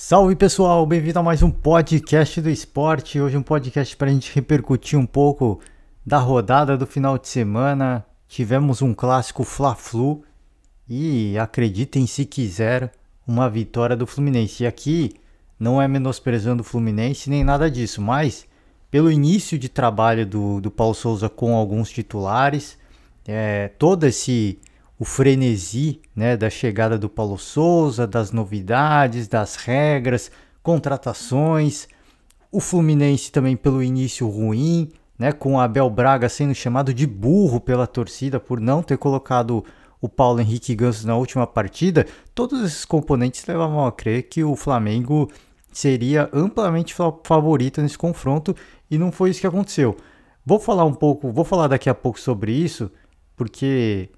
Salve pessoal, bem-vindo a mais um podcast do esporte. Hoje um podcast para a gente repercutir um pouco da rodada do final de semana. Tivemos um clássico Fla-Flu e acreditem se quiser, uma vitória do Fluminense. E aqui não é menosprezando o Fluminense nem nada disso, mas pelo início de trabalho do Paulo Souza com alguns titulares, todo o frenesi, né, da chegada do Paulo Souza, das novidades, das regras, contratações, o Fluminense também pelo início ruim, né, com o Abel Braga sendo chamado de burro pela torcida por não ter colocado o Paulo Henrique Ganso na última partida. Todos esses componentes levavam a crer que o Flamengo seria amplamente favorito nesse confronto e não foi isso que aconteceu. Vou falar daqui a pouco sobre isso, porque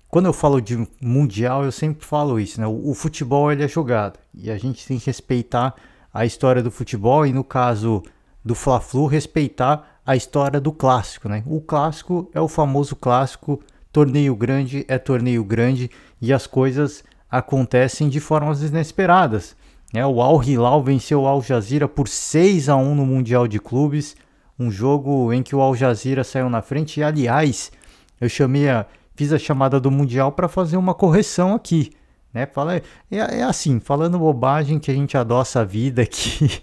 quando eu falo de mundial, eu sempre falo isso, né? O futebol ele é jogado e a gente tem que respeitar a história do futebol e no caso do Fla-Flu, respeitar a história do clássico, né? O clássico é o famoso clássico, torneio grande é torneio grande e as coisas acontecem de formas inesperadas, né? O Al Hilal venceu o Al Jazeera por 6-1 no Mundial de Clubes, um jogo em que o Al Jazeera saiu na frente e, aliás, fiz a chamada do Mundial para fazer uma correção aqui, né? É assim, falando bobagem que a gente adoça a vida aqui.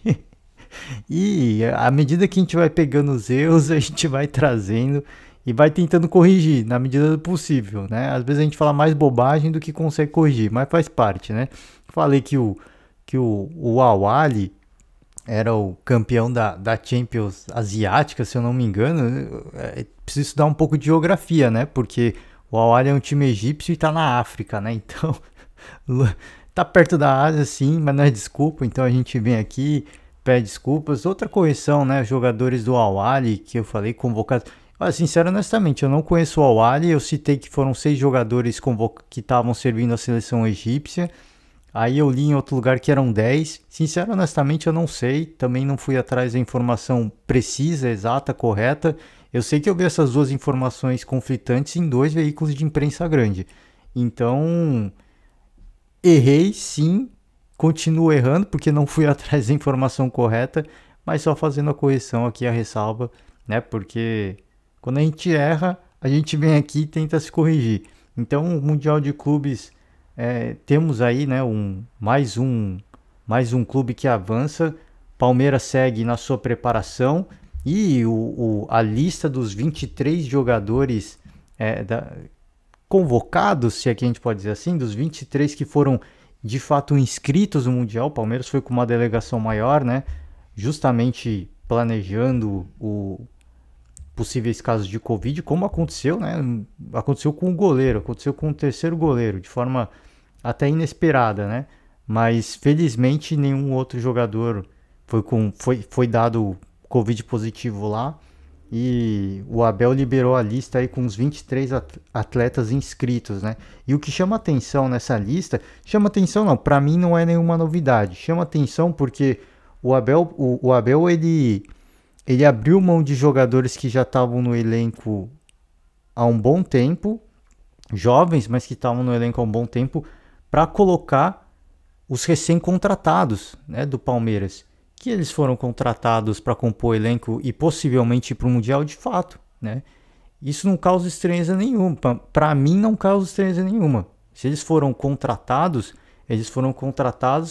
E à medida que a gente vai pegando os erros, a gente vai trazendo e vai tentando corrigir na medida do possível, né? Às vezes a gente fala mais bobagem do que consegue corrigir, mas faz parte, né? Falei que o Al Ahly era o campeão da Champions Asiática, se eu não me engano. Preciso estudar um pouco de geografia, né? Porque o Al Ahly é um time egípcio e tá na África, né? Então, tá perto da Ásia, sim, mas não é desculpa. Então a gente vem aqui, pede desculpas. Outra correção, né? Jogadores do Al Ahly que eu falei convocados. Olha, sincero, honestamente, eu não conheço o Al Ahly. Eu citei que foram 6 jogadores que estavam servindo a seleção egípcia. Aí eu li em outro lugar que eram 10. Sincero, honestamente, eu não sei. Também não fui atrás da informação precisa, exata, correta. Eu sei que eu vi essas duas informações conflitantes em 2 veículos de imprensa grande. Então, errei sim, continuo errando porque não fui atrás da informação correta, mas só fazendo a correção aqui, a ressalva, né? Porque quando a gente erra, a gente vem aqui e tenta se corrigir. Então, o Mundial de Clubes, temos aí, né, mais um clube que avança. Palmeiras segue na sua preparação. E a lista dos 23 jogadores convocados, se é que a gente pode dizer assim, dos 23 que foram de fato inscritos no Mundial, o Palmeiras foi com uma delegação maior, né? Justamente planejando possíveis casos de Covid, como aconteceu, né? Aconteceu com o goleiro, aconteceu com o terceiro goleiro, de forma até inesperada, né? Mas felizmente nenhum outro jogador foi dado Covid positivo lá, e o Abel liberou a lista aí com os 23 atletas inscritos, né? E o que chama atenção nessa lista, chama atenção não, para mim não é nenhuma novidade, chama atenção porque o Abel ele abriu mão de jogadores que já estavam no elenco há um bom tempo, jovens, mas que estavam no elenco há um bom tempo, para colocar os recém-contratados, né, do Palmeiras, que eles foram contratados para compor o elenco e possivelmente ir para o Mundial de fato, né? Isso não causa estranheza nenhuma. Para mim não causa estranheza nenhuma. Se eles foram contratados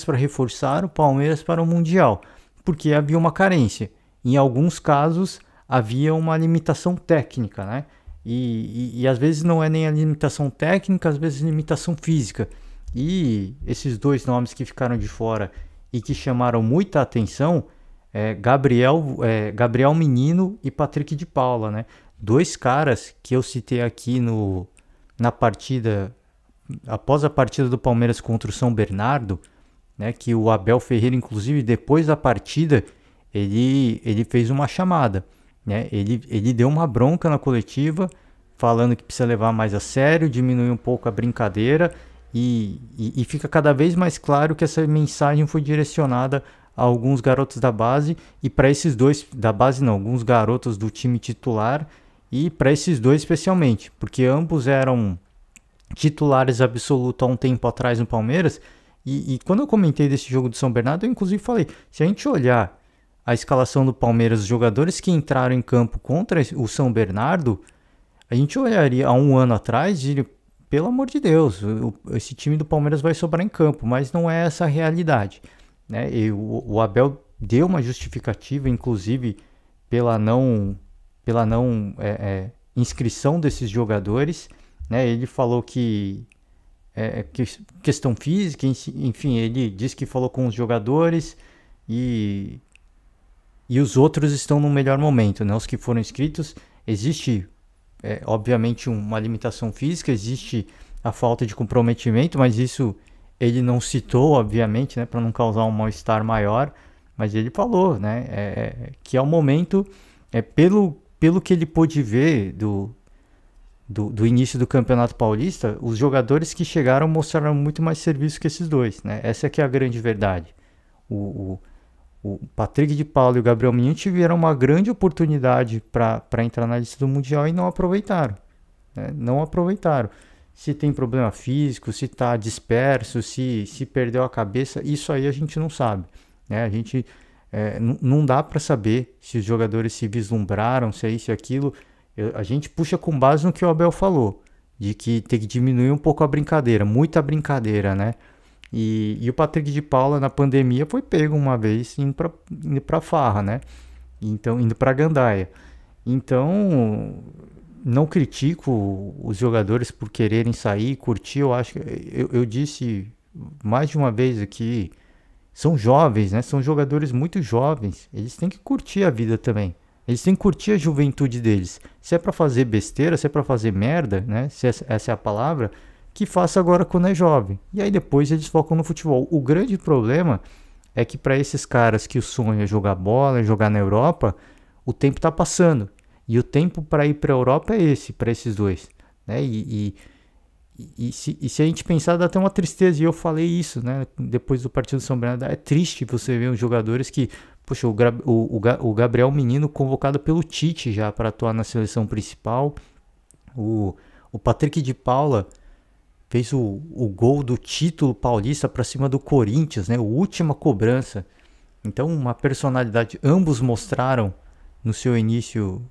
para reforçar o Palmeiras para o Mundial, porque havia uma carência. Em alguns casos havia uma limitação técnica, né? E às vezes não é nem a limitação técnica, às vezes limitação física. E esses dois nomes que ficaram de fora e que chamaram muita atenção, Gabriel Menino e Patrick de Paula, né? 2 caras que eu citei aqui na partida, após a partida do Palmeiras contra o São Bernardo, né? Que o Abel Ferreira, inclusive, depois da partida, ele fez uma chamada, né? Ele deu uma bronca na coletiva, falando que precisa levar mais a sério, diminuir um pouco a brincadeira. E fica cada vez mais claro que essa mensagem foi direcionada a alguns garotos da base e para esses dois, da base não, alguns garotos do time titular e para esses dois especialmente, porque ambos eram titulares absolutos há um tempo atrás no Palmeiras E quando eu comentei desse jogo do São Bernardo, eu inclusive falei, se a gente olhar a escalação do Palmeiras, os jogadores que entraram em campo contra o São Bernardo, a gente olharia há um ano atrás e diria, pelo amor de Deus, esse time do Palmeiras vai sobrar em campo, mas não é essa a realidade, né? E o Abel deu uma justificativa, inclusive, pela não inscrição desses jogadores, né? Ele falou que questão física, enfim, ele disse que falou com os jogadores e, e os outros estão no melhor momento, né? Os que foram inscritos, existe obviamente uma limitação física, existe a falta de comprometimento, mas isso ele não citou, obviamente, né, para não causar um mal-estar maior, mas ele falou, né, que é o momento, pelo que ele pôde ver do início do Campeonato Paulista, os jogadores que chegaram mostraram muito mais serviço que esses dois, né? Essa é que é a grande verdade. O, o Patrick de Paula e o Gabriel Menino tiveram uma grande oportunidade para entrar na lista do Mundial e não aproveitaram, né? Não aproveitaram. Se tem problema físico, se está disperso, se perdeu a cabeça, isso aí a gente não sabe, né? A gente não dá para saber se os jogadores se vislumbraram, se é isso e aquilo. A gente puxa com base no que o Abel falou, de que tem que diminuir um pouco a brincadeira, muita brincadeira, né? E o Patrick de Paula na pandemia foi pego uma vez indo pra farra, né? Então, indo pra gandaia. Então, não critico os jogadores por quererem sair e curtir. Eu acho que eu disse mais de uma vez aqui, são jovens, né? São jogadores muito jovens. Eles têm que curtir a vida também. Eles têm que curtir a juventude deles. Se é pra fazer besteira, se é pra fazer merda, né? Se essa é a palavra, que faça agora quando é jovem. E aí depois eles focam no futebol. O grande problema é que para esses caras que o sonho é jogar bola, é jogar na Europa, o tempo está passando. E o tempo para ir para a Europa é esse, para esses dois, né? Se a gente pensar, dá até uma tristeza. E eu falei isso, né? Depois do partido de São Bernardo. É triste você ver os jogadores que... Poxa, o Gabriel Menino convocado pelo Tite já para atuar na seleção principal. O Patrick de Paula fez o gol do título paulista para cima do Corinthians, né? A última cobrança. Então, uma personalidade. Ambos mostraram no seu início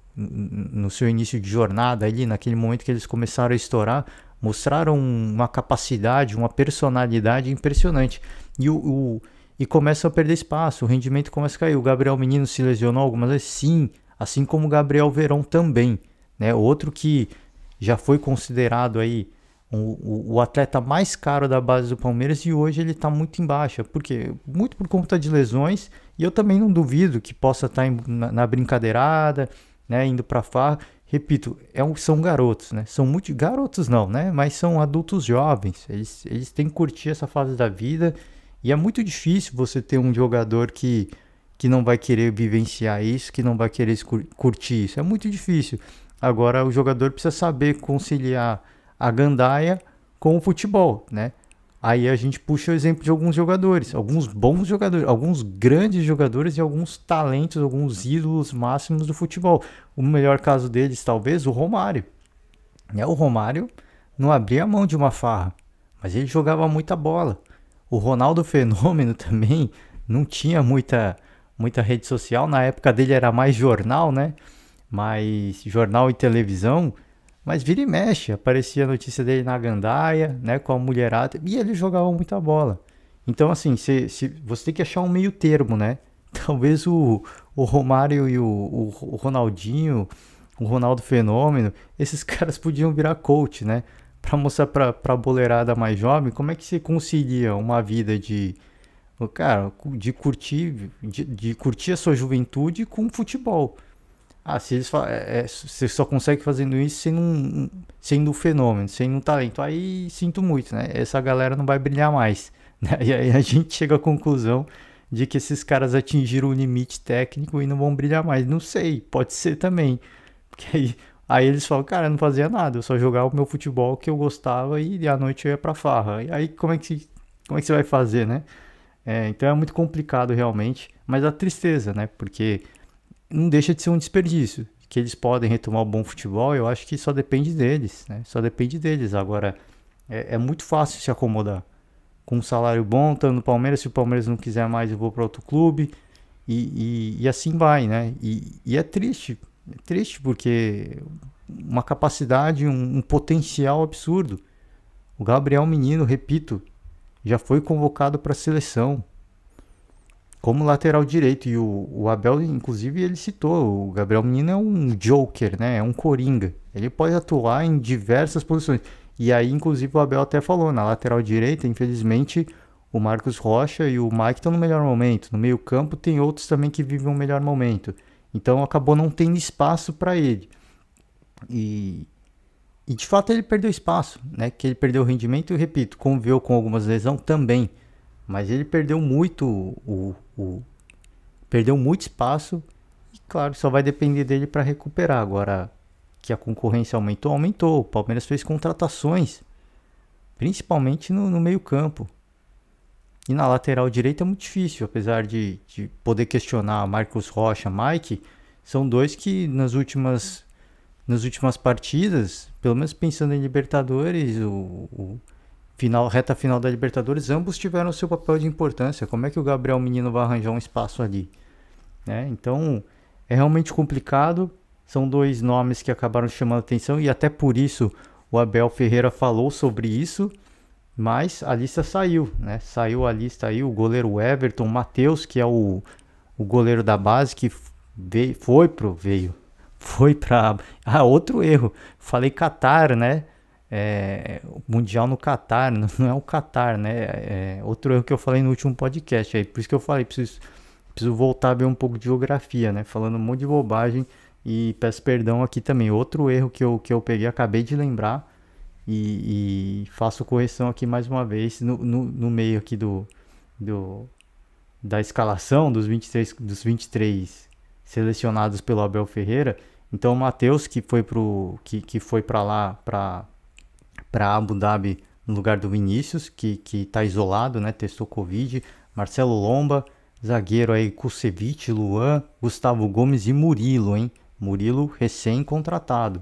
de jornada ali, naquele momento que eles começaram a estourar, mostraram uma capacidade, uma personalidade impressionante. E começa a perder espaço, o rendimento começa a cair. O Gabriel Menino se lesionou algumas vezes, sim, assim como o Gabriel Veron também, né? Outro que já foi considerado aí o atleta mais caro da base do Palmeiras e hoje ele está muito em baixa. Por quê? Muito por conta de lesões, e eu também não duvido que possa estar na brincadeirada, né? Indo para farra. Repito, são garotos, né? São muito garotos não, né? Mas são adultos jovens, eles têm que curtir essa fase da vida. E é muito difícil você ter um jogador que não vai querer vivenciar isso, que não vai querer curtir isso. É muito difícil. Agora, o jogador precisa saber conciliar a gandaia com o futebol, né? Aí a gente puxa o exemplo de alguns jogadores, alguns bons jogadores, alguns grandes jogadores e alguns talentos, alguns ídolos máximos do futebol. O melhor caso deles, talvez, o Romário. O Romário não abria a mão de uma farra, mas ele jogava muita bola. O Ronaldo Fenômeno também não tinha muita rede social. Na época dele era mais jornal, né? Mais jornal e televisão. Mas vira e mexe, aparecia a notícia dele na gandaia, né? Com a mulherada. E ele jogava muita bola. Então, assim, você tem que achar um meio termo, né? Talvez o Romário e o Ronaldinho, o Ronaldo Fenômeno, esses caras podiam virar coach, né? Para mostrar para a boleirada mais jovem como é que você concilia uma vida de curtir a sua juventude com futebol. Se eles você só consegue fazendo isso sendo um fenômeno, sendo um talento, aí sinto muito, né? Essa galera não vai brilhar mais, né? E aí a gente chega à conclusão de que esses caras atingiram o limite técnico e não vão brilhar mais. Não sei, pode ser também, porque aí eles falam, cara, eu não fazia nada, eu só jogava o meu futebol que eu gostava e à noite eu ia pra farra. E aí como é que você vai fazer, né? Então é muito complicado realmente, mas a tristeza, né? Porque não deixa de ser um desperdício. Que eles podem retomar o bom futebol, eu acho que só depende deles, né? Só depende deles. Agora, é muito fácil se acomodar. com um salário bom, estando no Palmeiras. Se o Palmeiras não quiser mais, eu vou para outro clube. E assim vai, né? E é triste porque uma capacidade, um potencial absurdo. O Gabriel Menino, repito, já foi convocado para a seleção como lateral direito. E o Abel, inclusive, ele citou: o Gabriel Menino é um joker, né? É um coringa. Ele pode atuar em diversas posições. E aí, inclusive, o Abel até falou: na lateral direita, infelizmente, o Marcos Rocha e o Mike estão no melhor momento. No meio-campo, tem outros também que vivem um melhor momento. Então, acabou não tendo espaço para ele. E de fato ele perdeu espaço, né? Que ele perdeu o rendimento, eu repito, conviveu com algumas lesões também. Mas ele perdeu muito perdeu muito espaço e claro, só vai depender dele para recuperar. Agora que a concorrência aumentou. O Palmeiras fez contratações, principalmente no meio-campo. E na lateral direita é muito difícil, apesar de poder questionar Marcos Rocha, Mike, são dois que nas últimas partidas, pelo menos pensando em Libertadores, reta final da Libertadores, ambos tiveram seu papel de importância. Como é que o Gabriel Menino vai arranjar um espaço ali? Né? Então, é realmente complicado. São dois nomes que acabaram chamando atenção e até por isso o Abel Ferreira falou sobre isso, mas a lista saiu, né? Saiu a lista aí, o goleiro Everton, Matheus, que é o goleiro da base, que foi para outro erro. Falei Catar, né? Mundial no Catar, não é o Catar, né? Outro erro que eu falei no último podcast. Aí, por isso que eu falei, preciso voltar a ver um pouco de geografia, né? Falando um monte de bobagem e peço perdão aqui também. Outro erro que eu peguei, acabei de lembrar e faço correção aqui mais uma vez no meio aqui da escalação dos 23 selecionados pelo Abel Ferreira. Então o Matheus, que foi para lá, para Abu Dhabi, no lugar do Vinícius, que está isolado, né? Testou Covid. Marcelo Lomba, zagueiro aí, Kusevich, Luan, Gustavo Gomes e Murilo, hein? Murilo recém-contratado.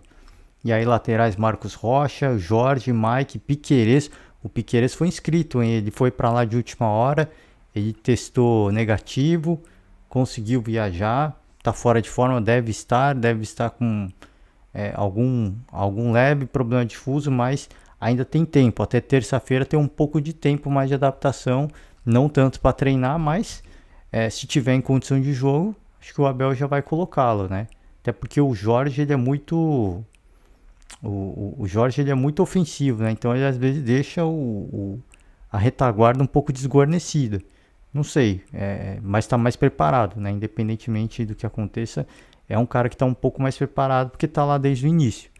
E aí laterais Marcos Rocha, Jorge, Mike, Piquerez. O Piquerez foi inscrito, hein? Ele foi para lá de última hora, ele testou negativo, conseguiu viajar, tá fora de forma, deve estar com algum leve problema difuso, mas ainda tem tempo. Até terça-feira tem um pouco de tempo mais de adaptação, não tanto para treinar, mas se tiver em condição de jogo, acho que o Abel já vai colocá-lo, né? Até porque o Jorge, ele é muito... O Jorge, ele é muito ofensivo, né? Então ele às vezes deixa a retaguarda um pouco desguarnecida. Não sei, mas está mais preparado, né? Independentemente do que aconteça, é um cara que está um pouco mais preparado porque está lá desde o início.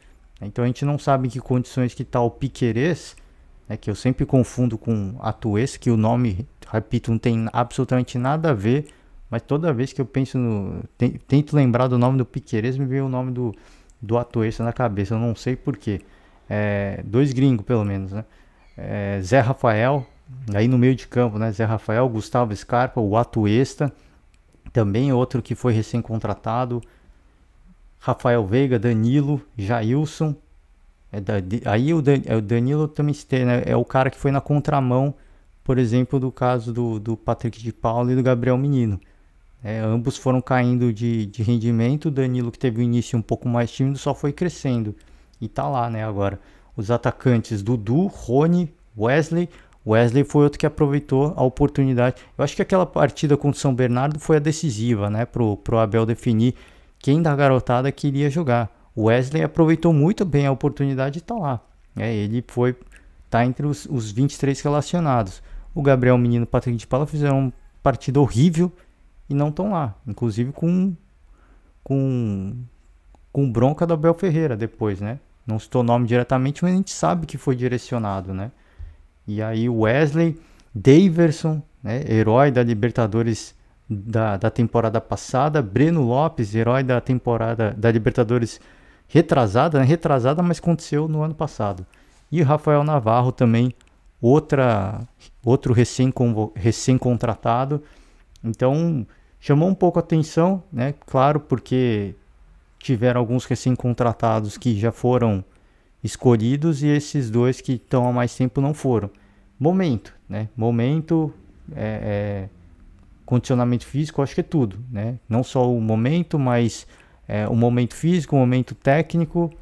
Então a gente não sabe em que condições que está o Piquerez, né? Que eu sempre confundo com Atuesta, que o nome, repito, não tem absolutamente nada a ver, mas toda vez que eu penso tento lembrar do nome do Piquerez, me vem o nome do Atuesta na cabeça, eu não sei porquê. Dois gringos pelo menos, né? Zé Rafael, aí no meio de campo, né? Zé Rafael, Gustavo Scarpa, o Atuesta, também outro que foi recém-contratado, Rafael Veiga, Danilo, Jailson. Aí o Danilo também tem, né? É o cara que foi na contramão, por exemplo, do caso do Patrick de Paula e do Gabriel Menino. Ambos foram caindo de rendimento. O Danilo, que teve o início um pouco mais tímido, só foi crescendo. E tá lá, né, agora. Os atacantes Dudu, Rony, Wesley. Wesley foi outro que aproveitou a oportunidade. Eu acho que aquela partida contra o São Bernardo foi a decisiva, né, pro Abel definir quem da garotada queria jogar. O Wesley aproveitou muito bem a oportunidade e tá lá. Ele tá entre os 23 relacionados. O Gabriel Menino e o Patrick de Paula fizeram uma partida horrível e não estão lá, inclusive com bronca do Abel Ferreira depois, né? Não citou o nome diretamente, mas a gente sabe que foi direcionado, né? E aí o Wesley, Daverson, né? Herói da Libertadores da temporada passada, Breno Lopes, herói da temporada da Libertadores retrasada, né? Retrasada, mas aconteceu no ano passado. E Rafael Navarro também, outro recém-contratado. Então chamou um pouco a atenção, né? Claro, porque tiveram alguns recém-contratados que já foram escolhidos e esses dois que estão há mais tempo não foram. momento, né? Momento, condicionamento físico, acho que é tudo, né? Não só o momento, mas o momento físico, o momento técnico,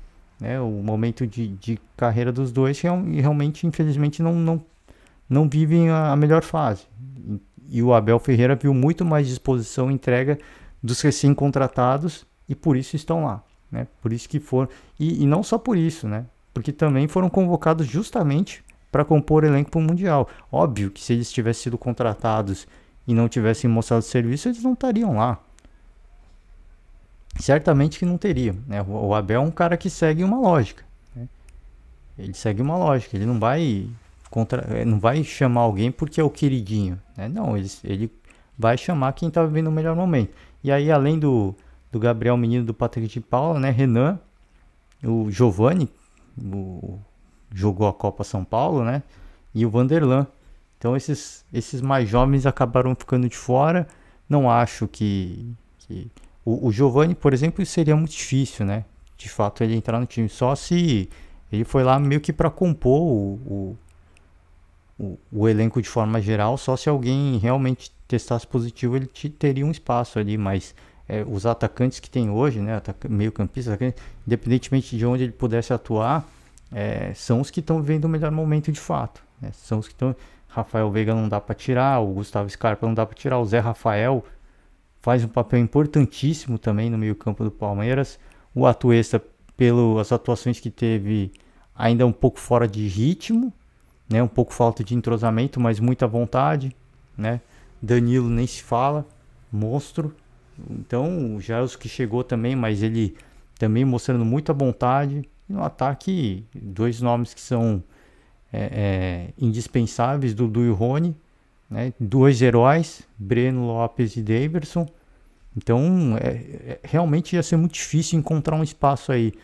né? O momento de carreira dos dois realmente, infelizmente, não vivem a melhor fase. E o Abel Ferreira viu muito mais disposição e entrega dos recém-contratados e por isso estão lá, né? Por isso que foram. E não só por isso, né? Porque também foram convocados justamente para compor elenco para o Mundial. Óbvio que se eles tivessem sido contratados e não tivessem mostrado serviço, eles não estariam lá. Certamente que não teriam, né? O Abel é um cara que segue uma lógica, né? Ele segue uma lógica, ele não vai chamar alguém porque é o queridinho, né? Não, ele vai chamar quem está vivendo o melhor momento. E aí, além do Gabriel Menino, do Patrick de Paula, né? Renan, o Giovani, jogou a Copa São Paulo, né? E o Vanderlan. Então esses mais jovens acabaram ficando de fora. Não acho que o Giovani, por exemplo, seria muito difícil, né? De fato, ele entrar no time. Só se ele foi lá meio que para compor o elenco de forma geral. Só se alguém realmente testasse positivo, ele teria um espaço ali. Mas os atacantes que tem hoje, né? Meio campista, independentemente de onde ele pudesse atuar, são os que estão vivendo o melhor momento de fato, né? São os que estão. Rafael Veiga não dá para tirar, o Gustavo Scarpa não dá para tirar, o Zé Rafael faz um papel importantíssimo também no meio-campo do Palmeiras. O Atuesta, pelas atuações que teve, ainda um pouco fora de ritmo, né? Um pouco falta de entrosamento, mas muita vontade, né? Danilo nem se fala, monstro. Então, o Gelson que chegou também, mas ele também mostrando muita vontade. E no ataque, dois nomes que são indispensáveis, Dudu e Rony, né? Dois heróis, Breno Lopes e Daverson. Então, realmente ia ser muito difícil encontrar um espaço aí.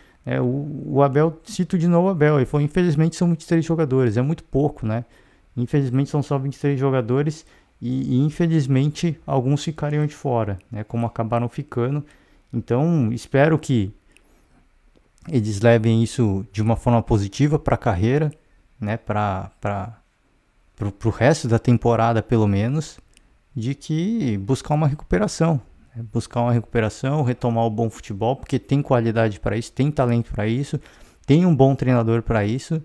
O Abel, cito de novo o Abel, ele falou, infelizmente são 23 jogadores, é muito pouco, né? Infelizmente são só 23 jogadores e infelizmente alguns ficariam de fora, né? Como acabaram ficando. Então, espero que eles levem isso de uma forma positiva para a carreira, né? Para o resto da temporada, pelo menos, de que buscar uma recuperação. Buscar uma recuperação, retomar o bom futebol, porque tem qualidade para isso, tem talento para isso, tem um bom treinador para isso.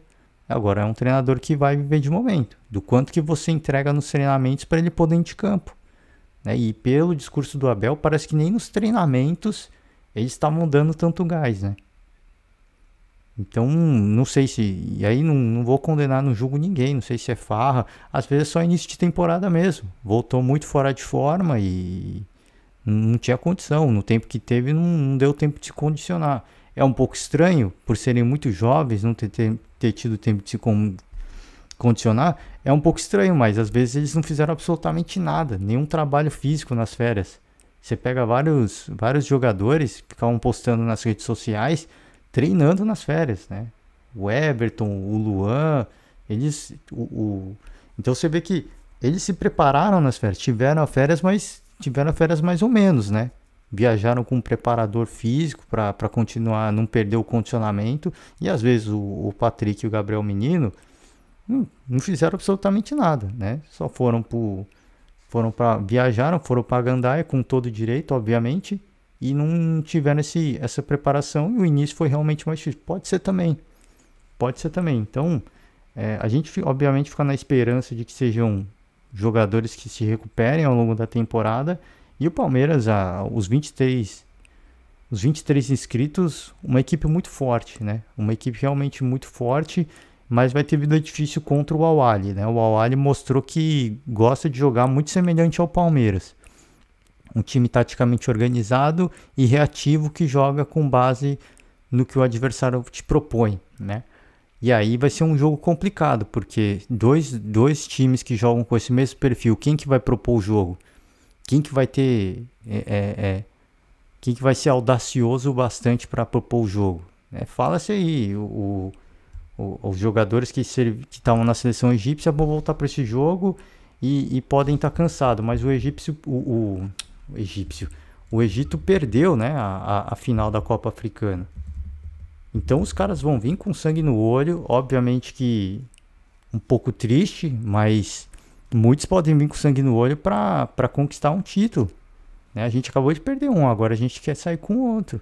Agora é um treinador que vai viver de momento, do quanto que você entrega nos treinamentos para ele poder ir de campo, né? E pelo discurso do Abel, parece que nem nos treinamentos eles estavam dando tanto gás, né? Então, não sei se... E aí não vou condenar, não julgo ninguém, não sei se é farra. Às vezes é só início de temporada mesmo. Voltou muito fora de forma e não tinha condição. No tempo que teve, não deu tempo de se condicionar. É um pouco estranho, por serem muito jovens, não ter tido tempo de se condicionar. É um pouco estranho, mas às vezes eles não fizeram absolutamente nada. Nenhum trabalho físico nas férias. Você pega vários jogadores que ficavam postando nas redes sociais, treinando nas férias, né? O Everton, o Luan, eles... Então você vê que eles se prepararam nas férias, tiveram férias mais ou menos, né? Viajaram com um preparador físico para continuar, não perder o condicionamento. E às vezes o Patrick e o Gabriel Menino não fizeram absolutamente nada, né? Só viajaram, foram para Gandaia com todo direito, obviamente, e não tiveram essa preparação, e o início foi realmente mais difícil. Pode ser também. Então, a gente obviamente fica na esperança de que sejam jogadores que se recuperem ao longo da temporada. E o Palmeiras, os 23 inscritos, uma equipe muito forte, né? Uma equipe realmente muito forte, mas vai ter vida difícil contra o Al-Ahly, né? O Al-Ahly mostrou que gosta de jogar muito semelhante ao Palmeiras. Um time taticamente organizado e reativo que joga com base no que o adversário te propõe, né? E aí vai ser um jogo complicado, porque dois times que jogam com esse mesmo perfil, quem que vai propor o jogo? Quem que vai ter... quem que vai ser audacioso bastante para propor o jogo? Fala-se aí, os jogadores que estavam na seleção egípcia vão voltar para esse jogo e podem estar cansados, mas o Egito perdeu, né, a final da Copa Africana. Então os caras vão vir com sangue no olho. Obviamente que um pouco triste, mas muitos podem vir com sangue no olho para conquistar um título, né? A gente acabou de perder um, agora a gente quer sair com outro.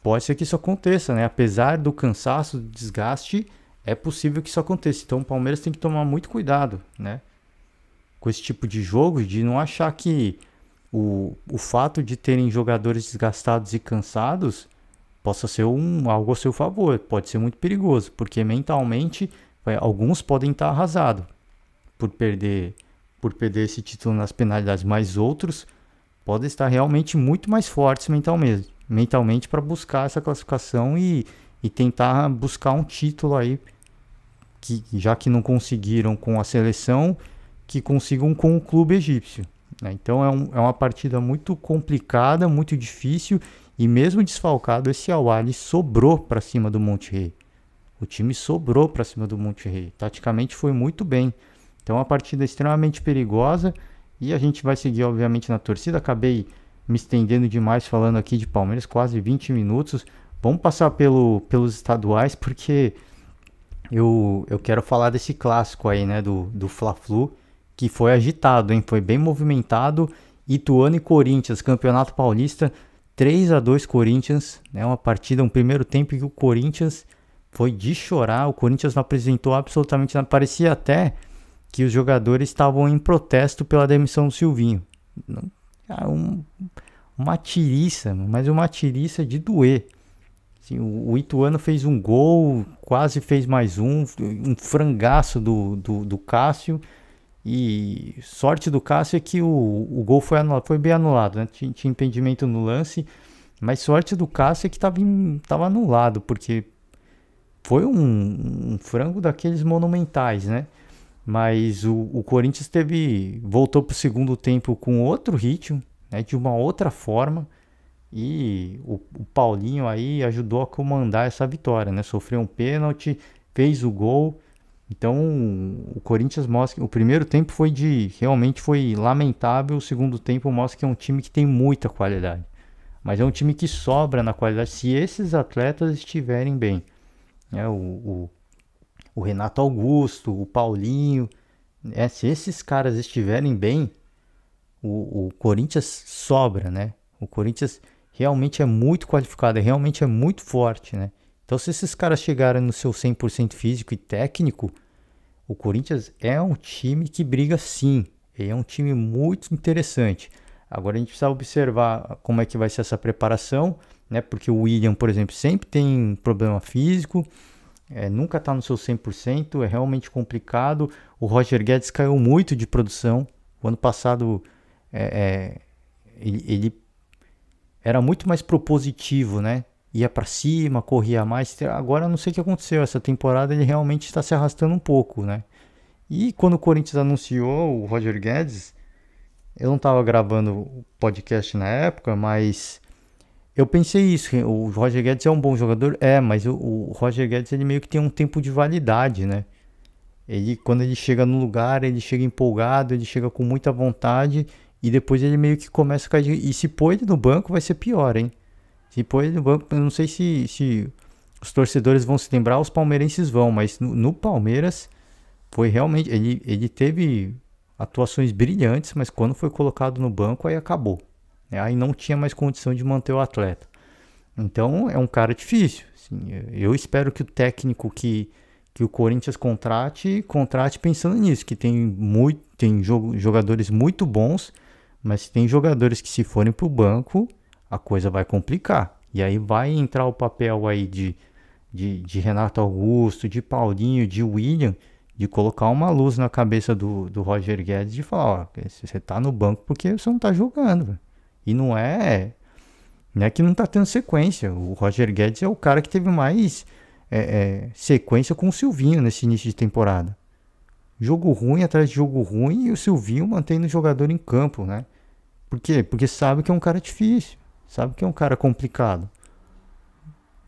Pode ser que isso aconteça, né? Apesar do cansaço, do desgaste, é possível que isso aconteça. Então o Palmeiras tem que tomar muito cuidado, né? Com esse tipo de jogo, de não achar que o fato de terem jogadores desgastados e cansados possa ser algo a seu favor. Pode ser muito perigoso, porque mentalmente alguns podem estar arrasados por perder esse título nas penalidades, mas outros podem estar realmente muito mais fortes mentalmente para buscar essa classificação e tentar buscar um título aí, que, já que não conseguiram com a seleção, que consigam com o clube egípcio, né? Então é uma partida muito complicada, muito difícil, e mesmo desfalcado, esse Al-Ahly sobrou para cima do Monterrey. O time sobrou para cima do Monterrey. Taticamente foi muito bem. Então é uma partida extremamente perigosa e a gente vai seguir, obviamente, na torcida. Acabei me estendendo demais falando aqui de Palmeiras, quase 20 minutos. Vamos passar pelos estaduais, porque eu quero falar desse clássico aí, né, do Fla-Flu, que foi agitado, hein? Foi bem movimentado. Ituano e Corinthians, Campeonato Paulista, 3-2 Corinthians, né? Uma partida, um primeiro tempo que o Corinthians foi de chorar. O Corinthians não apresentou absolutamente nada. Parecia até que os jogadores estavam em protesto pela demissão do Silvinho. Uma tiriça, mas uma tiriça de doer. Assim, o Ituano fez um gol, quase fez mais um frangaço do Cássio. E sorte do Cássio é que o gol foi anulado, foi bem anulado, né? Tinha impedimento no lance, mas sorte do Cássio é que estava anulado, porque foi um frango daqueles monumentais, né? Mas o Corinthians voltou para o segundo tempo com outro ritmo, né? De uma outra forma, e o Paulinho aí ajudou a comandar essa vitória, né? Sofreu um pênalti, fez o gol. Então o Corinthians mostra, o primeiro tempo realmente foi lamentável, o segundo tempo mostra que é um time que tem muita qualidade, mas é um time que sobra na qualidade se esses atletas estiverem bem, né? O Renato Augusto, o Paulinho, né? Se esses caras estiverem bem, o Corinthians sobra, né? O Corinthians realmente é muito qualificado, realmente é muito forte, né? Então se esses caras chegarem no seu 100% físico e técnico, o Corinthians é um time que briga sim. Ele é um time muito interessante. Agora a gente precisa observar como é que vai ser essa preparação, né? Porque o William, por exemplo, sempre tem problema físico, nunca está no seu 100%, é realmente complicado. O Roger Guedes caiu muito de produção. O ano passado ele era muito mais propositivo, né? Ia para cima, corria mais. Agora eu não sei o que aconteceu. Essa temporada ele realmente está se arrastando um pouco, né? E quando o Corinthians anunciou o Roger Guedes, eu não estava gravando o podcast na época, mas eu pensei isso. O Roger Guedes é um bom jogador? Mas o Roger Guedes ele meio que tem um tempo de validade, né? Quando ele chega no lugar, ele chega empolgado, ele chega com muita vontade e depois ele meio que começa a cair. E se pôr ele no banco vai ser pior, hein? Se pôr ele no banco, eu não sei se os torcedores vão se lembrar, os palmeirenses vão, mas no Palmeiras foi realmente. Ele teve atuações brilhantes, mas quando foi colocado no banco, aí acabou, né? Aí não tinha mais condição de manter o atleta. Então é um cara difícil. Assim, eu espero que o técnico que o Corinthians contrate pensando nisso, que tem jogadores muito bons, mas tem jogadores que se forem para o banco, a coisa vai complicar. E aí vai entrar o papel aí de Renato Augusto, de Paulinho, de William, de colocar uma luz na cabeça do Roger Guedes, de falar, ó, você tá no banco porque você não tá jogando, véio. E não é que não tá tendo sequência. O Roger Guedes é o cara que teve mais sequência com o Silvinho nesse início de temporada. Jogo ruim atrás de jogo ruim, e o Silvinho mantém o jogador em campo, né? Por quê? Porque sabe que é um cara difícil, sabe que é um cara complicado,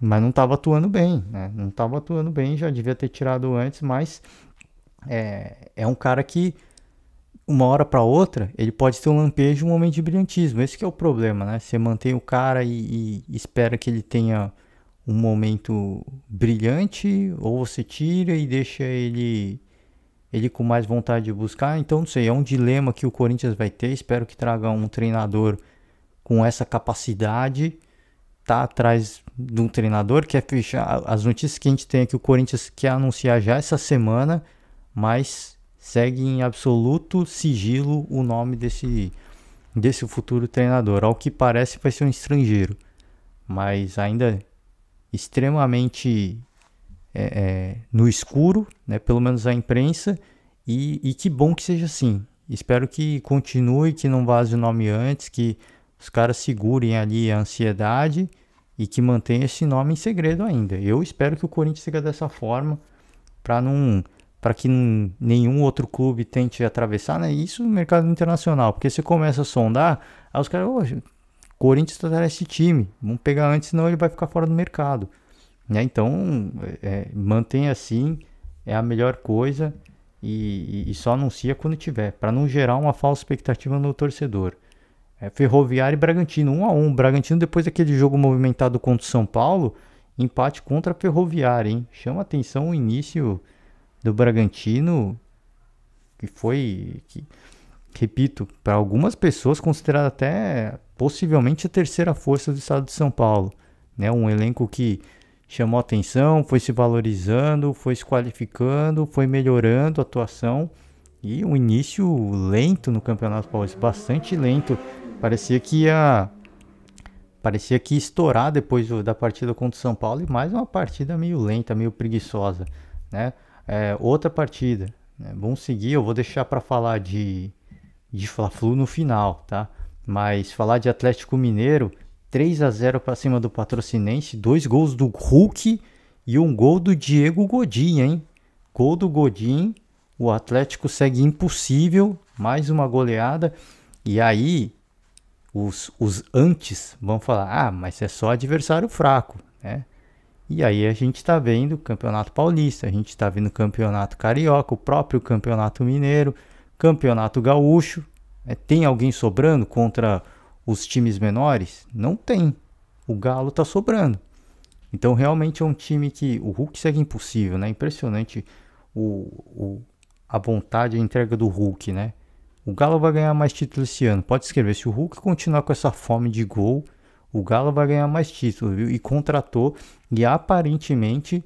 mas não estava atuando bem, né? Não estava atuando bem, já devia ter tirado antes, mas é um cara que uma hora para outra ele pode ter um lampejo, um momento de brilhantismo. Esse que é o problema, né? Você mantém o cara e espera que ele tenha um momento brilhante, ou você tira e deixa ele com mais vontade de buscar. Então não sei, é um dilema que o Corinthians vai ter. Espero que traga um treinador com essa capacidade. Tá atrás de um treinador, quer fechar. As notícias que a gente tem é que o Corinthians quer anunciar já essa semana, mas segue em absoluto sigilo o nome desse futuro treinador. Ao que parece vai ser um estrangeiro, mas ainda extremamente no escuro, né? Pelo menos a imprensa, e que bom que seja assim. Espero que continue, que não vaze o nome antes, que os caras segurem ali a ansiedade e que mantenha esse nome em segredo ainda. Eu espero que o Corinthians siga dessa forma, para que nenhum outro clube tente atravessar, né? Isso no mercado internacional, porque você começa a sondar, aí os caras, o Corinthians está esse time, vamos pegar antes, senão ele vai ficar fora do mercado, né? Então, mantenha assim, é a melhor coisa, e só anuncia quando tiver, para não gerar uma falsa expectativa no torcedor. Ferroviária e Bragantino, 1-1. Bragantino, depois daquele jogo movimentado contra o São Paulo, empate contra a Ferroviária, hein? Chama atenção o início do Bragantino, que foi, repito, para algumas pessoas considerado até possivelmente a terceira força do estado de São Paulo, né? Um elenco que chamou atenção, foi se valorizando, foi se qualificando, foi melhorando a atuação, e um início lento no Campeonato Paulista, bastante lento. Parecia que ia estourar depois da partida contra o São Paulo, e mais uma partida meio lenta, meio preguiçosa, né? Outra partida, né? Vamos seguir, eu vou deixar para falar de Fla-Flu no final, tá? Mas falar de Atlético Mineiro, 3-0 para cima do Patrocinense, 2 gols do Hulk e um gol do Diego Godin, hein? Gol do Godin, o Atlético segue impossível, mais uma goleada, e aí os antes vão falar, mas é só adversário fraco, né? E aí a gente está vendo o Campeonato Paulista, a gente está vendo o Campeonato Carioca, o próprio Campeonato Mineiro, Campeonato Gaúcho. Tem alguém sobrando contra os times menores? Não tem. O Galo está sobrando. Então realmente é um time que o Hulk segue impossível, né? Impressionante a vontade, a entrega do Hulk, né? O Galo vai ganhar mais títulos esse ano. Pode escrever, se o Hulk continuar com essa fome de gol, o Galo vai ganhar mais títulos, viu? E contratou, e aparentemente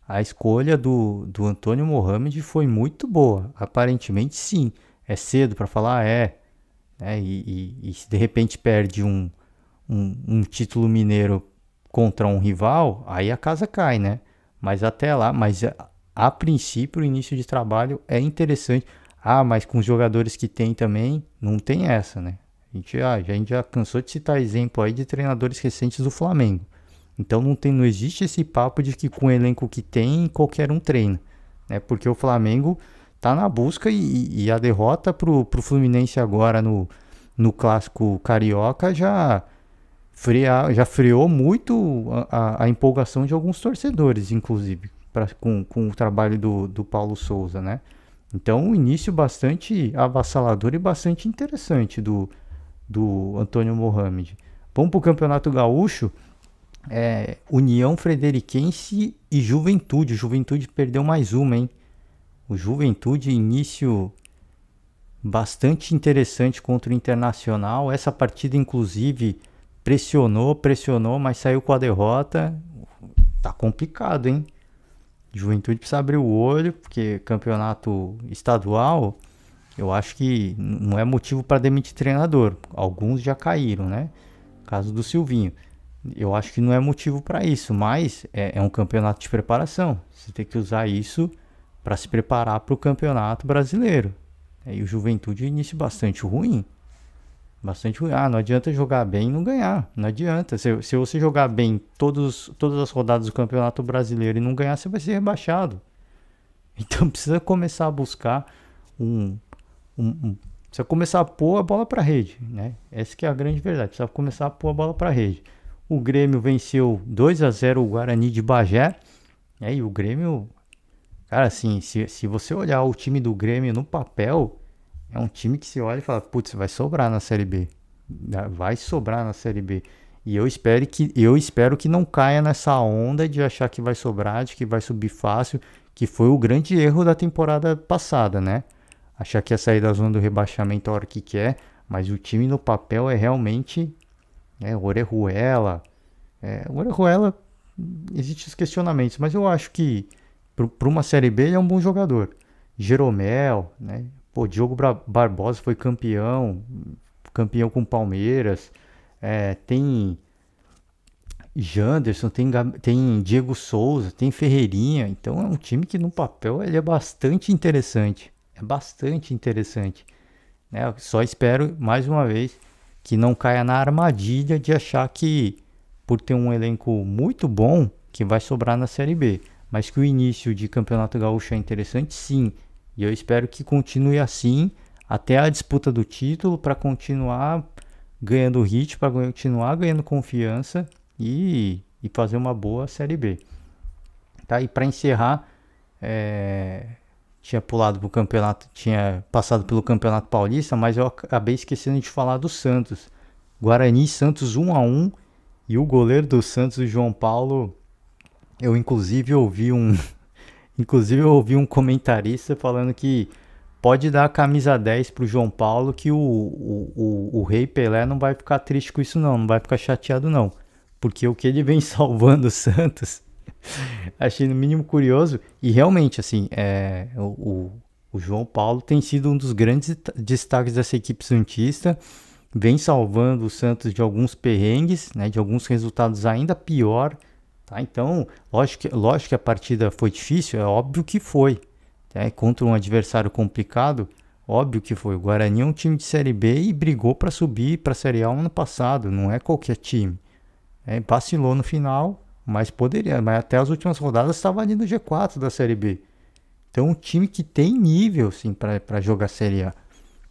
a escolha do Antônio Mohamed foi muito boa. Aparentemente sim. É cedo para falar, e se de repente perde um título mineiro contra um rival, aí a casa cai, né? Mas até lá, a princípio o início de trabalho é interessante. Mas com os jogadores que tem também, não tem essa, né? A gente já cansou de citar exemplo aí de treinadores recentes do Flamengo. Então não existe esse papo de que com o elenco que tem, qualquer um treina, né? Porque o Flamengo tá na busca, e a derrota pro Fluminense agora no Clássico Carioca já freou muito a empolgação de alguns torcedores, inclusive, com o trabalho do Paulo Souza, né? Então, um início bastante avassalador e bastante interessante do Antônio Mohamed. Vamos para o Campeonato Gaúcho. União Frederiquense e Juventude. O Juventude perdeu mais uma, hein? O Juventude, início bastante interessante contra o Internacional. Essa partida, inclusive, pressionou, mas saiu com a derrota. Tá complicado, hein? Juventude precisa abrir o olho, porque campeonato estadual, eu acho que não é motivo para demitir treinador. Alguns já caíram, né? Caso do Silvinho. Eu acho que não é motivo para isso, mas é um campeonato de preparação. Você tem que usar isso para se preparar para o campeonato brasileiro. E o Juventude início bastante ruim. Bastante ruim. Não adianta jogar bem e não ganhar. Não adianta. Se você jogar bem todas as rodadas do Campeonato Brasileiro e não ganhar, você vai ser rebaixado. Então precisa começar a buscar precisa começar a pôr a bola para a rede, né? Essa que é a grande verdade. Precisa começar a pôr a bola para a rede. O Grêmio venceu 2-0 o Guarani de Bagé. E o Grêmio... Cara, assim, se você olhar o time do Grêmio no papel... É um time que se olha e fala, putz, vai sobrar na Série B. Vai sobrar na Série B. E eu espero que não caia nessa onda de achar que vai sobrar, de que vai subir fácil, que foi o grande erro da temporada passada, né? Achar que ia sair da zona do rebaixamento a hora que quer, mas o time no papel é realmente Orejuela. Orejuela, existem os questionamentos, mas eu acho que para uma Série B ele é um bom jogador. Jeromel, né? Pô, Diogo Barbosa foi campeão com o Palmeiras. Tem Janderson, tem Diego Souza, tem Ferreirinha. Então é um time que no papel ele é bastante interessante. É bastante interessante. Né? Eu só espero, mais uma vez, que não caia na armadilha de achar que, por ter um elenco muito bom, que vai sobrar na Série B. Mas que o início de Campeonato Gaúcho é interessante, sim. E eu espero que continue assim até a disputa do título, para continuar ganhando ritmo, para continuar ganhando confiança e fazer uma boa Série B. Tá? E para encerrar, tinha pulado pro campeonato, tinha passado pelo Campeonato Paulista, mas eu acabei esquecendo de falar do Santos. Guarani e Santos 1-1, e o goleiro do Santos, o João Paulo, eu inclusive ouvi um comentarista falando que pode dar a camisa 10 pro João Paulo, que o Rei Pelé não vai ficar triste com isso não vai ficar chateado não. Porque o que ele vem salvando o Santos, achei no mínimo curioso. E realmente, assim, o João Paulo tem sido um dos grandes destaques dessa equipe santista. Vem salvando o Santos de alguns perrengues, né, de alguns resultados ainda pior. Tá? Então, lógico que a partida foi difícil, é óbvio que foi. Contra um adversário complicado, óbvio que foi. O Guarani é um time de Série B e brigou para subir para a Série A ano passado, não é qualquer time. Vacilou no final, mas poderia. Mas até as últimas rodadas estava ali no G4 da Série B. Então, um time que tem nível sim, para jogar Série A.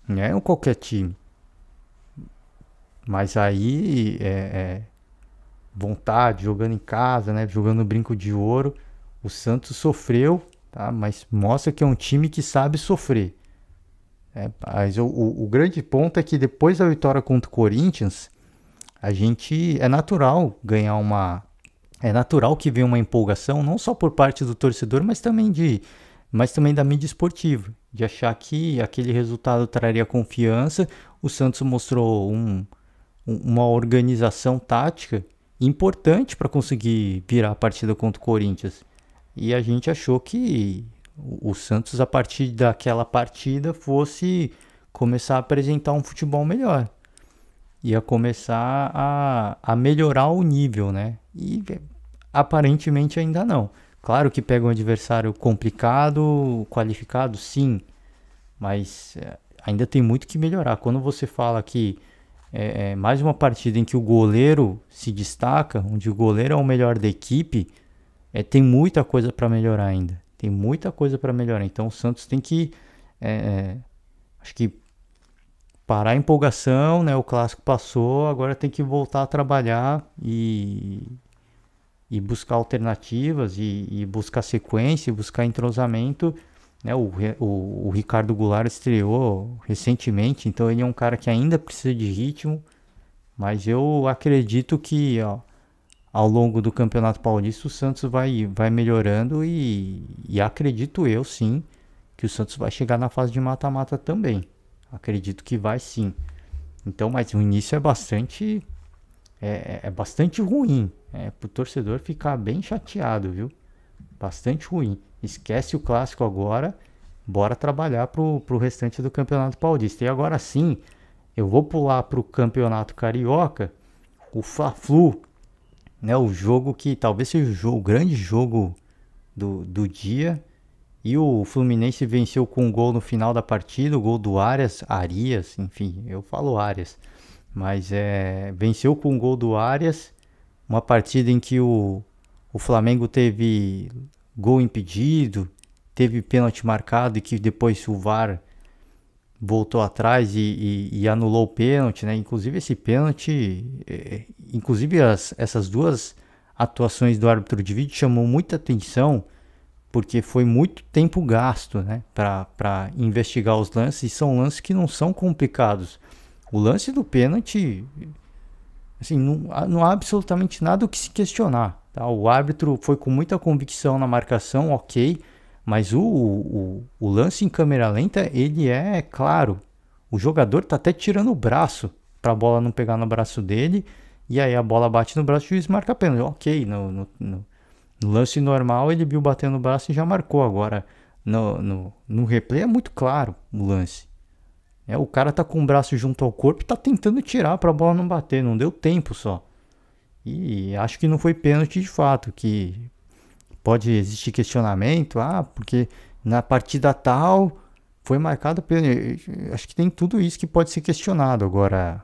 Não é qualquer time. Mas aí, vontade, jogando em casa, né, jogando no brinco de ouro, o Santos sofreu, tá? Mas mostra que é um time que sabe sofrer. Mas o grande ponto é que depois da vitória contra o Corinthians, é natural ganhar é natural que venha uma empolgação, não só por parte do torcedor, mas também da mídia esportiva, de achar que aquele resultado traria confiança. O Santos mostrou uma organização tática importante para conseguir virar a partida contra o Corinthians. E a gente achou que o Santos, a partir daquela partida, fosse começar a apresentar um futebol melhor. Ia começar a melhorar o nível, né? E aparentemente ainda não. Claro que pega um adversário complicado, qualificado, sim. Mas ainda tem muito que melhorar. Quando você fala que mais uma partida em que o goleiro se destaca, onde o goleiro é o melhor da equipe, tem muita coisa para melhorar ainda. Tem muita coisa para melhorar. Então o Santos tem que, acho que, parar a empolgação, né? O clássico passou, agora tem que voltar a trabalhar e buscar alternativas e buscar sequência, buscar entrosamento. Né? O Ricardo Goulart estreou recentemente, então ele é um cara que ainda precisa de ritmo, mas eu acredito que ao longo do Campeonato Paulista o Santos vai melhorando e acredito eu sim que o Santos vai chegar na fase de mata-mata também. Acredito que vai sim. Então, mas o início é bastante ruim. Pro torcedor ficar bem chateado, viu? Bastante ruim. Esquece o clássico agora. Bora trabalhar pro restante do Campeonato Paulista. E agora sim, eu vou pular pro Campeonato Carioca. O Fla-Flu, né? O jogo que talvez seja o grande jogo do dia. E o Fluminense venceu com um gol no final da partida, o gol do Arias, enfim, eu falo Arias. Mas venceu com um gol do Arias, uma partida em que o Flamengo teve gol impedido, teve pênalti marcado e que depois o VAR voltou atrás e anulou o pênalti, né? Inclusive esse pênalti, inclusive essas duas atuações do árbitro de vídeo chamou muita atenção, porque foi muito tempo gasto, né, para investigar os lances, e são lances que não são complicados. O lance do pênalti Assim, não há absolutamente nada o que se questionar. Tá? O árbitro foi com muita convicção na marcação, ok, mas o lance em câmera lenta, ele é claro. O jogador está até tirando o braço para a bola não pegar no braço dele, e aí a bola bate no braço e o juiz marca pênalti. Ok, no lance normal ele viu batendo no braço e já marcou. Agora, no replay é muito claro o lance. O cara tá com o braço junto ao corpo e tá tentando tirar pra bola não bater. Não deu tempo só. E acho que não foi pênalti de fato. Que pode existir questionamento. Porque na partida tal foi marcado pênalti. Acho que tem tudo isso que pode ser questionado. Agora,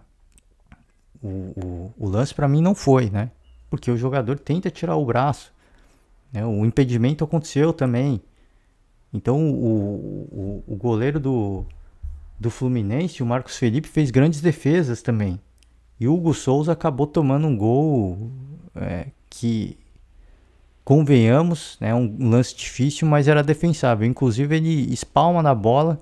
o lance pra mim não foi, né? Porque o jogador tenta tirar o braço. Né? O impedimento aconteceu também. Então o goleiro do Fluminense, o Marcos Felipe, fez grandes defesas também. E o Hugo Souza acabou tomando um gol que, convenhamos, é um lance difícil, mas era defensável. Inclusive ele espalma na bola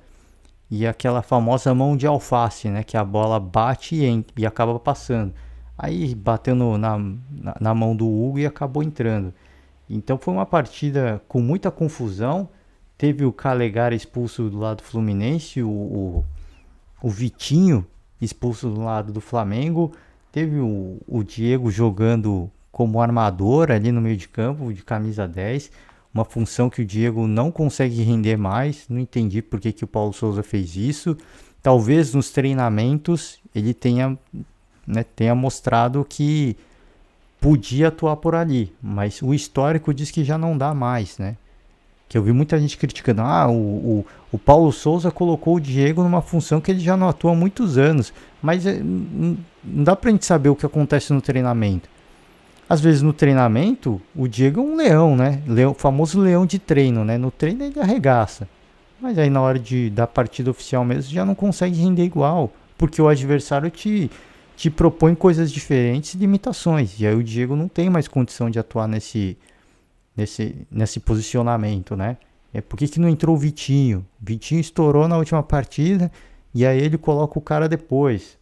e aquela famosa mão de alface, né, que a bola bate e acaba passando. Aí bateu na mão do Hugo e acabou entrando. Então foi uma partida com muita confusão. Teve o Calegari expulso do lado do Fluminense, o Vitinho expulso do lado do Flamengo. Teve o Diego jogando como armador ali no meio de campo, de camisa 10. Uma função que o Diego não consegue render mais. Não entendi por que o Paulo Souza fez isso. Talvez nos treinamentos ele tenha mostrado que podia atuar por ali. Mas o histórico diz que já não dá mais, né? Que eu vi muita gente criticando. O Paulo Souza colocou o Diego numa função que ele já não atua há muitos anos. Mas não dá pra gente saber o que acontece no treinamento. Às vezes no treinamento, o Diego é um leão, né? O famoso leão de treino, né? No treino ele arregaça. Mas aí na hora da partida oficial mesmo, já não consegue render igual. Porque o adversário te propõe coisas diferentes e limitações. E aí o Diego não tem mais condição de atuar nesse posicionamento, né? Por que não entrou o Vitinho? O Vitinho estourou na última partida e aí ele coloca o cara depois.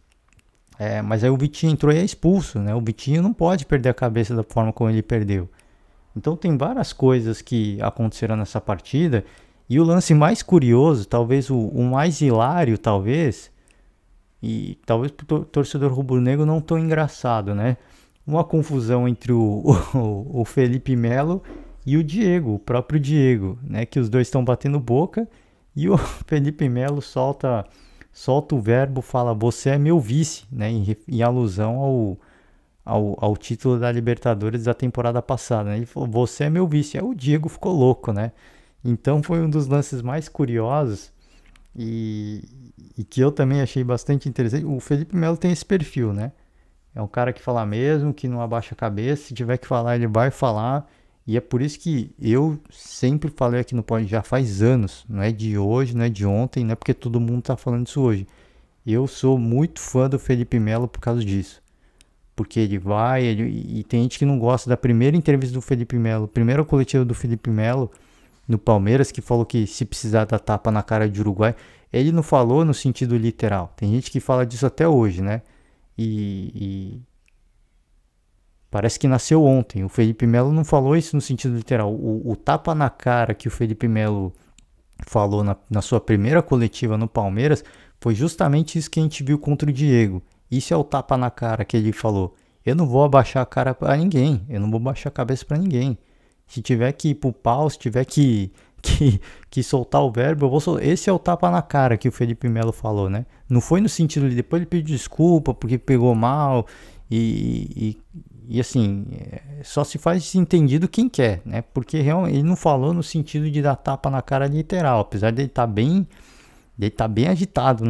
Mas aí o Vitinho entrou e é expulso, né? O Vitinho não pode perder a cabeça da forma como ele perdeu. Então tem várias coisas que aconteceram nessa partida. E o lance mais curioso, talvez o mais hilário, talvez, e talvez pro torcedor rubro-negro não tão engraçado, né? Uma confusão entre o Felipe Melo e o Diego, o próprio Diego, né? Que os dois estão batendo boca e o Felipe Melo solta o verbo, fala: "Você é meu vice", né? Em alusão ao título da Libertadores da temporada passada, né? Ele falou: "Você é meu vice". Aí o Diego ficou louco, né? Então foi um dos lances mais curiosos e que eu também achei bastante interessante. O Felipe Melo tem esse perfil, né? É um cara que fala mesmo, que não abaixa a cabeça. Se tiver que falar, ele vai falar. E é por isso que eu sempre falei aqui no Pod, já faz anos. Não é de hoje, não é de ontem, não é porque todo mundo tá falando isso hoje. Eu sou muito fã do Felipe Melo por causa disso. Porque ele vai, e tem gente que não gosta da primeira entrevista do Felipe Melo, primeira coletiva do Felipe Melo no Palmeiras, que falou que se precisar dar tapa na cara de Uruguai. Ele não falou no sentido literal. Tem gente que fala disso até hoje, né? E parece que nasceu ontem. O Felipe Melo não falou isso no sentido literal. O tapa na cara que o Felipe Melo falou na sua primeira coletiva no Palmeiras foi justamente isso que a gente viu contra o Diego. Isso é o tapa na cara que ele falou. Eu não vou abaixar a cara para ninguém. Eu não vou baixar a cabeça para ninguém. Se tiver que ir pro pau, se tiver que soltar o verbo, eu vou soltar. Esse é o tapa na cara que o Felipe Melo falou, né? Não foi no sentido de depois ele pediu desculpa porque pegou mal e assim, só se faz entendido quem quer, né? Porque realmente ele não falou no sentido de dar tapa na cara literal, apesar dele estar bem agitado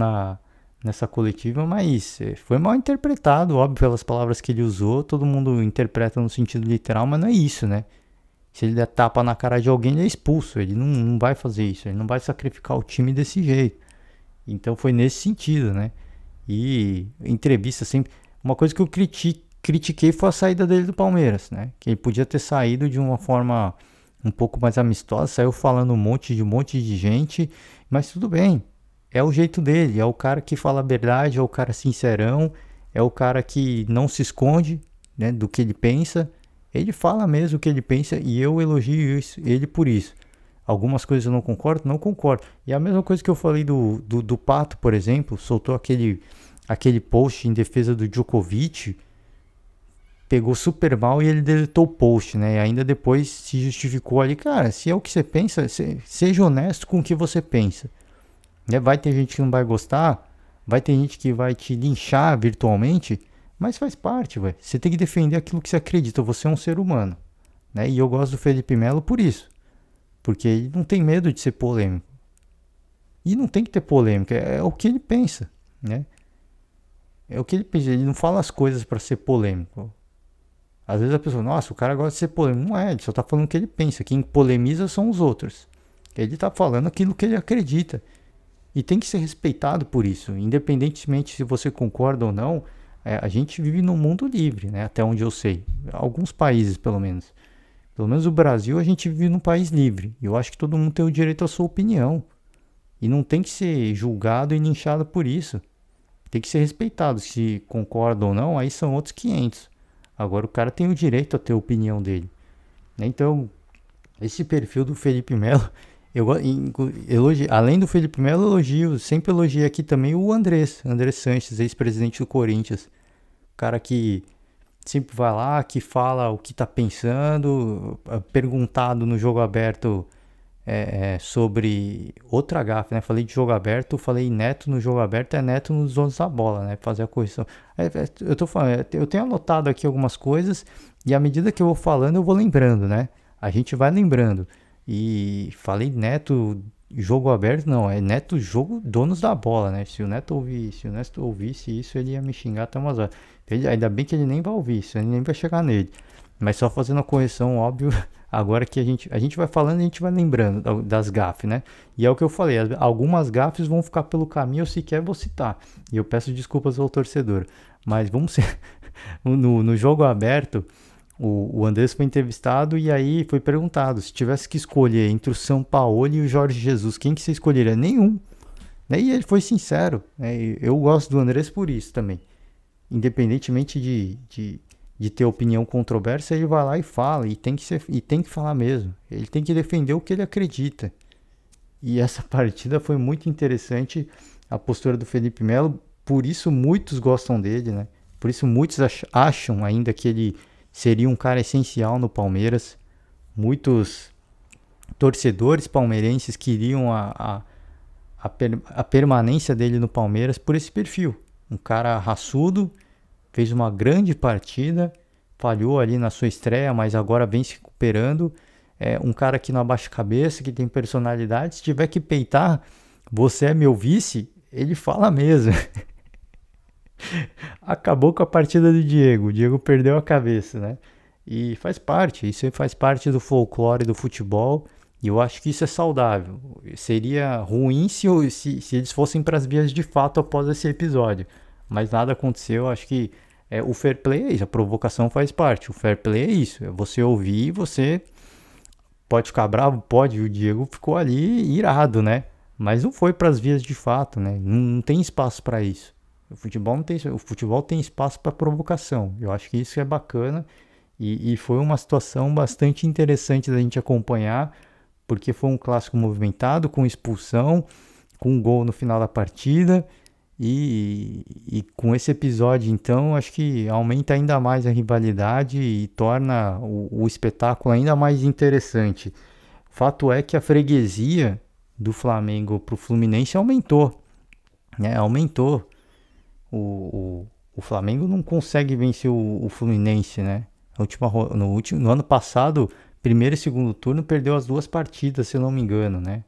nessa coletiva, mas foi mal interpretado, óbvio, pelas palavras que ele usou. Todo mundo interpreta no sentido literal, mas não é isso, né? Se ele der tapa na cara de alguém, ele é expulso. Ele não vai fazer isso. Ele não vai sacrificar o time desse jeito. Então foi nesse sentido, né? E entrevista sempre... Uma coisa que eu critiquei foi a saída dele do Palmeiras, né? Que ele podia ter saído de uma forma um pouco mais amistosa. Saiu falando um monte de gente. Mas tudo bem. É o jeito dele. É o cara que fala a verdade. É o cara sincerão. é o cara que não se esconde, né, do que ele pensa. Ele fala mesmo o que ele pensa e eu elogio ele por isso. Algumas coisas eu não concordo, não concordo. E a mesma coisa que eu falei do Pato, por exemplo, soltou aquele post em defesa do Djokovic, pegou super mal e ele deletou o post, né? E ainda depois se justificou ali, cara, se é o que você pensa, seja honesto com o que você pensa. Né? Vai ter gente que não vai gostar, vai ter gente que vai te linchar virtualmente, mas faz parte, velho. Você tem que defender aquilo que você acredita, você é um ser humano. Né? E eu gosto do Felipe Melo por isso. Porque ele não tem medo de ser polêmico. E não tem que ter polêmica, é o que ele pensa, né? É o que ele pensa, ele não fala as coisas para ser polêmico. Às vezes a pessoa, nossa, o cara gosta de ser polêmico. Não é, ele só tá falando o que ele pensa. Quem polemiza são os outros. Ele tá falando aquilo que ele acredita. E tem que ser respeitado por isso. Independentemente se você concorda ou não, a gente vive num mundo livre, né? Até onde eu sei. Alguns países, pelo menos. Pelo menos o Brasil, a gente vive num país livre. E eu acho que todo mundo tem o direito à sua opinião. E não tem que ser julgado e linchado por isso. Tem que ser respeitado. Se concorda ou não, aí são outros 500. Agora o cara tem o direito a ter a opinião dele. Então, esse perfil do Felipe Melo, além do Felipe Melo, sempre elogiei aqui também o André Sanches, ex-presidente do Corinthians. O cara que sempre vai lá, que fala o que tá pensando, perguntado no jogo aberto sobre outra gafe, né? Falei de jogo aberto, falei Neto no jogo aberto, é Neto nos donos da bola, né? Fazer a correção. Eu tô falando, eu tenho anotado aqui algumas coisas e à medida que eu vou falando, eu vou lembrando, né? A gente vai lembrando. E falei Neto jogo aberto, não, é Neto jogo donos da bola, né? Se o Neto ouvisse isso, ele ia me xingar até umas horas. Ainda bem que ele nem vai ouvir isso, ele nem vai chegar nele. Mas só fazendo a correção, óbvio, agora que a gente vai falando, a gente vai lembrando das gafes, né? E é o que eu falei, algumas gafes vão ficar pelo caminho, eu sequer vou citar. E eu peço desculpas ao torcedor. Mas vamos ser... no jogo aberto, o Andrés foi entrevistado e aí foi perguntado, se tivesse que escolher entre o Sampaoli e o Jorge Jesus, quem que você escolheria? Nenhum. E ele foi sincero. Eu gosto do Andrés por isso também. Independentemente de ter opinião controversa, ele vai lá e fala, e tem que falar mesmo. Ele tem que defender o que ele acredita. E essa partida foi muito interessante, a postura do Felipe Melo, por isso muitos gostam dele, né? Por isso muitos acham ainda que ele seria um cara essencial no Palmeiras. Muitos torcedores palmeirenses queriam a permanência dele no Palmeiras por esse perfil. Um cara raçudo, fez uma grande partida, falhou ali na sua estreia, mas agora vem se recuperando. É um cara que não abaixa a cabeça, que tem personalidade. Se tiver que peitar, você é meu vice, ele fala mesmo. Acabou com a partida do Diego. O Diego perdeu a cabeça, né? E faz parte, isso faz parte do folclore do futebol. E eu acho que isso é saudável. Seria ruim se eles fossem para as vias de fato após esse episódio. Mas nada aconteceu, acho que o fair play é isso, a provocação faz parte. O fair play é isso, é você ouvir, você pode ficar bravo, pode, o Diego ficou ali irado, né? Mas não foi para as vias de fato, né? Não tem espaço para isso. O futebol tem espaço para provocação. Eu acho que isso é bacana e foi uma situação bastante interessante da gente acompanhar, porque foi um clássico movimentado, com expulsão, com um gol no final da partida. E com esse episódio, então, acho que aumenta ainda mais a rivalidade e torna o espetáculo ainda mais interessante. Fato é que a freguesia do Flamengo para o Fluminense aumentou, né? Aumentou. O Flamengo não consegue vencer o Fluminense, né? No ano passado, primeiro e segundo turno, perdeu as duas partidas, se eu não me engano, né?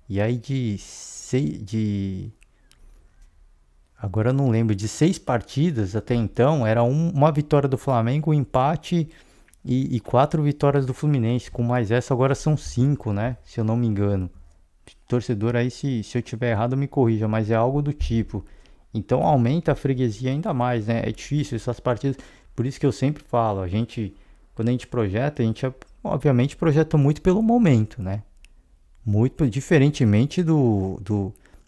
E aí agora eu não lembro, de 6 partidas até então, era uma vitória do Flamengo, um empate e 4 vitórias do Fluminense. Com mais essa, agora são 5, né? Se eu não me engano. Torcedor aí, se eu tiver errado, me corrija, mas é algo do tipo. Então aumenta a freguesia ainda mais, né? É difícil essas partidas. Por isso que eu sempre falo, quando a gente projeta, a gente obviamente projeta muito pelo momento, né? Muito diferentemente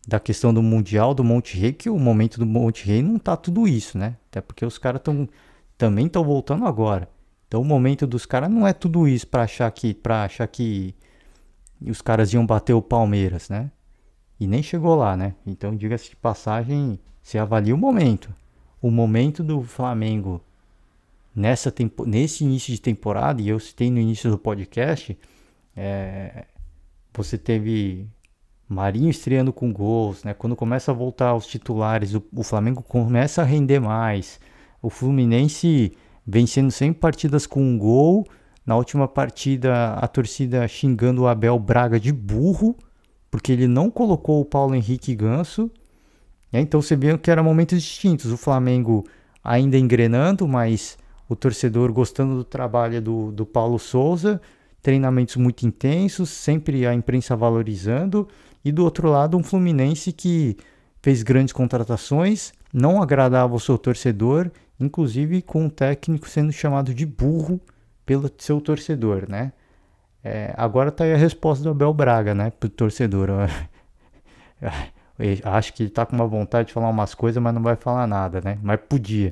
da questão do Mundial, do Monte Rei, que o momento do Monte Rei não tá tudo isso, né? Até porque os caras também estão voltando agora. Então o momento dos caras não é tudo isso para achar que os caras iam bater o Palmeiras, né? E nem chegou lá, né? Então, diga-se de passagem, você avalia o momento. O momento do Flamengo nesse início de temporada, e eu citei no início do podcast, você teve Marinho estreando com gols, né? Quando começa a voltar aos titulares, o Flamengo começa a render mais. O Fluminense vencendo sempre partidas com um gol. Na última partida, a torcida xingando o Abel Braga de burro, porque ele não colocou o Paulo Henrique Ganso. Então você vê que eram momentos distintos. O Flamengo ainda engrenando, mas o torcedor gostando do trabalho do Paulo Souza. Treinamentos muito intensos, sempre a imprensa valorizando. E do outro lado, um Fluminense que fez grandes contratações, não agradava o seu torcedor, inclusive com o técnico sendo chamado de burro pelo seu torcedor, né? Agora tá aí a resposta do Abel Braga, né, pro torcedor. Eu acho que ele tá com uma vontade de falar umas coisas, mas não vai falar nada, né? Mas podia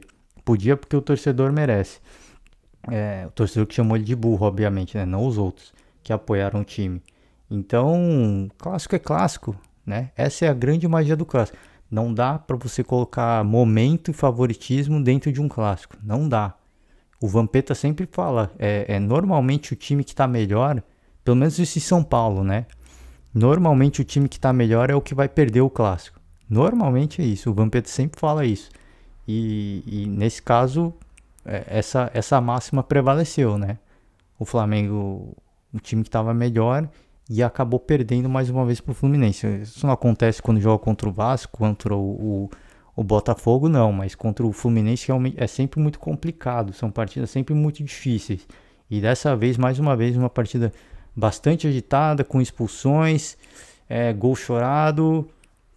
porque o torcedor merece. O torcedor que chamou ele de burro, obviamente, né? Não os outros que apoiaram o time. Então, clássico é clássico, né? Essa é a grande magia do clássico. Não dá para você colocar momento e favoritismo dentro de um clássico. Não dá. O Vampeta sempre fala, normalmente o time que tá melhor, pelo menos esse São Paulo, né? Normalmente o time que tá melhor é o que vai perder o clássico. Normalmente é isso, o Vampeta sempre fala isso. E nesse caso, essa máxima prevaleceu, né? O Flamengo, o time que estava melhor e acabou perdendo mais uma vez pro Fluminense. Isso não acontece quando joga contra o Vasco, contra o Botafogo, não, mas contra o Fluminense realmente é sempre muito complicado, são partidas sempre muito difíceis. E dessa vez, mais uma vez, uma partida bastante agitada, com expulsões, gol chorado,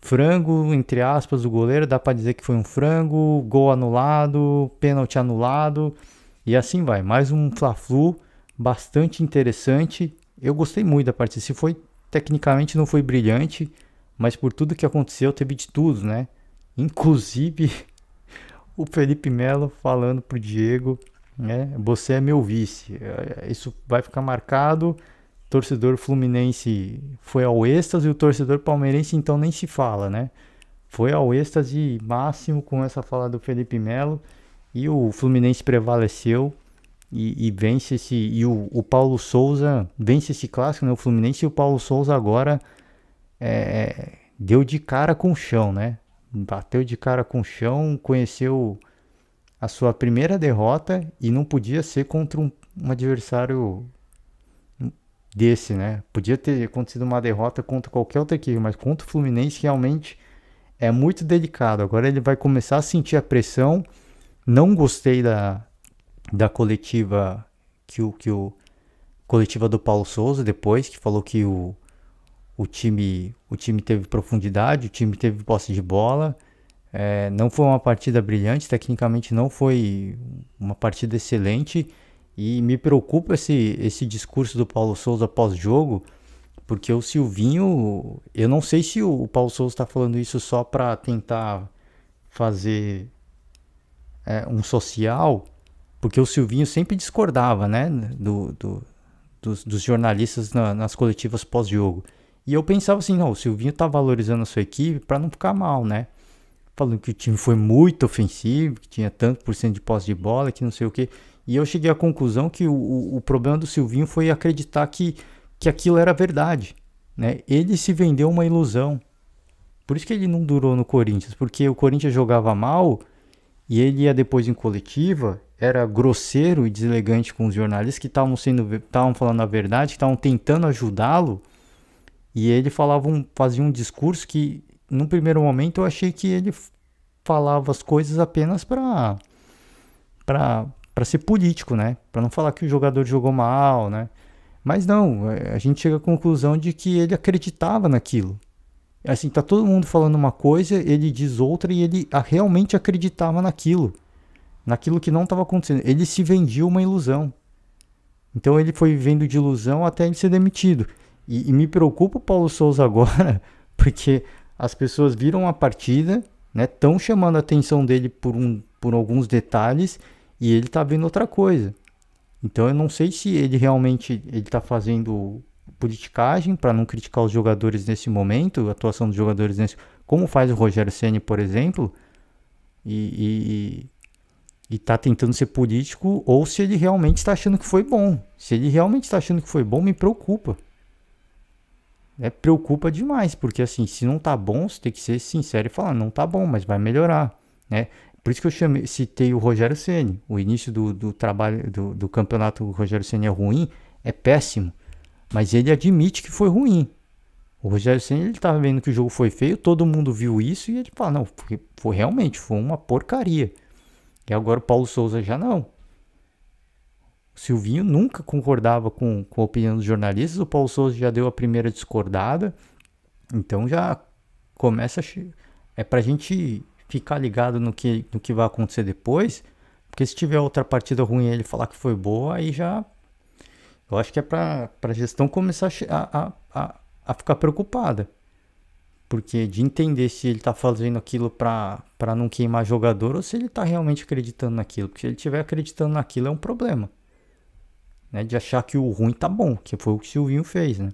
frango, entre aspas, do goleiro, dá para dizer que foi um frango, gol anulado, pênalti anulado, e assim vai. Mais um Fla-Flu bastante interessante. Eu gostei muito da partida, se foi tecnicamente não foi brilhante, mas por tudo que aconteceu teve de tudo, né? Inclusive o Felipe Melo falando pro Diego, né? Você é meu vice. Isso vai ficar marcado. O torcedor fluminense foi ao êxtase e o torcedor palmeirense então nem se fala, né? Foi ao êxtase máximo com essa fala do Felipe Melo e o Fluminense prevaleceu e vence esse. E o Paulo Souza vence esse clássico, né? O Fluminense e o Paulo Souza agora deu de cara com o chão, né? Bateu de cara com o chão, conheceu a sua primeira derrota e não podia ser contra um adversário desse, né? Podia ter acontecido uma derrota contra qualquer outra equipe, mas contra o Fluminense realmente é muito delicado. Agora ele vai começar a sentir a pressão. Não gostei da coletiva coletiva do Paulo Souza depois, que falou que o time teve profundidade, o time teve posse de bola. Não foi uma partida brilhante, tecnicamente não foi uma partida excelente. E me preocupa esse discurso do Paulo Souza pós-jogo, porque o Silvinho, eu não sei se o Paulo Souza está falando isso só para tentar fazer um social, porque o Silvinho sempre discordava, né, dos jornalistas nas coletivas pós-jogo. E eu pensava assim, não, o Silvinho tá valorizando a sua equipe para não ficar mal, né? Falando que o time foi muito ofensivo, que tinha tanto por cento de posse de bola, que não sei o quê. E eu cheguei à conclusão que o problema do Silvinho foi acreditar que aquilo era verdade, né? Ele se vendeu uma ilusão. Por isso que ele não durou no Corinthians, porque o Corinthians jogava mal e ele ia depois em coletiva, era grosseiro e deselegante com os jornalistas que estavam falando a verdade, que estavam tentando ajudá-lo. E ele fazia um discurso que, num primeiro momento, eu achei que ele falava as coisas apenas para ser político, né? Para não falar que o jogador jogou mal, né? Mas não, a gente chega à conclusão de que ele acreditava naquilo. Assim, tá todo mundo falando uma coisa, ele diz outra e ele realmente acreditava naquilo que não estava acontecendo. Ele se vendia uma ilusão. Então ele foi vivendo de ilusão até ele ser demitido. E me preocupa o Paulo Souza agora, porque as pessoas viram a partida, né? Estão chamando a atenção dele por alguns detalhes e ele tá vendo outra coisa. Então eu não sei se ele realmente ele tá fazendo politicagem para não criticar os jogadores nesse momento, a atuação dos jogadores como faz o Rogério Ceni, por exemplo, e tá tentando ser político, ou se ele realmente está achando que foi bom. Se ele realmente está achando que foi bom, me preocupa. Preocupa demais, porque assim, se não tá bom, você tem que ser sincero e falar, não tá bom, mas vai melhorar, né? Por isso que eu citei o Rogério Ceni. O início do trabalho do campeonato, o Rogério Ceni é ruim, é péssimo, mas ele admite que foi ruim. O Rogério Ceni, ele tava vendo que o jogo foi feio, todo mundo viu isso e ele fala, não, realmente foi uma porcaria. E agora o Paulo Souza já não. O Silvinho nunca concordava com a opinião dos jornalistas, o Paulo Souza já deu a primeira discordada. Então já começa pra gente ficar ligado no que vai acontecer depois. Porque se tiver outra partida ruim e ele falar que foi boa, aí já... Eu acho que é pra gestão começar a ficar preocupada. Porque de entender se ele tá fazendo aquilo pra não queimar jogador ou se ele tá realmente acreditando naquilo. Porque se ele estiver acreditando naquilo é um problema. Né? De achar que o ruim tá bom, que foi o que o Silvinho fez, né?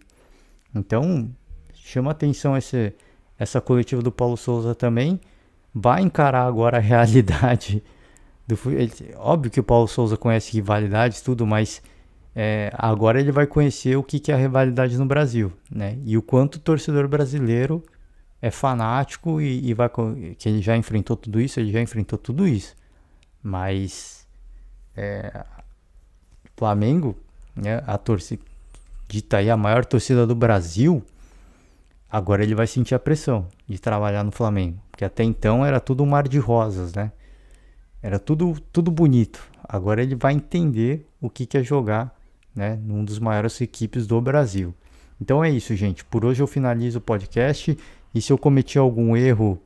Então, chama atenção essa coletiva do Paulo Souza também. Vai encarar agora a realidade óbvio que o Paulo Souza conhece rivalidades, tudo, mas agora ele vai conhecer o que é a rivalidade no Brasil, né? E o quanto o torcedor brasileiro é fanático e que ele já enfrentou tudo isso, mas Flamengo, né, a torcida dita aí a maior torcida do Brasil, agora ele vai sentir a pressão de trabalhar no Flamengo, porque até então era tudo um mar de rosas, né? Era tudo bonito. Agora ele vai entender o que é jogar, né, num dos maiores equipes do Brasil. Então é isso, gente. Por hoje eu finalizo o podcast. E se eu cometi algum erro,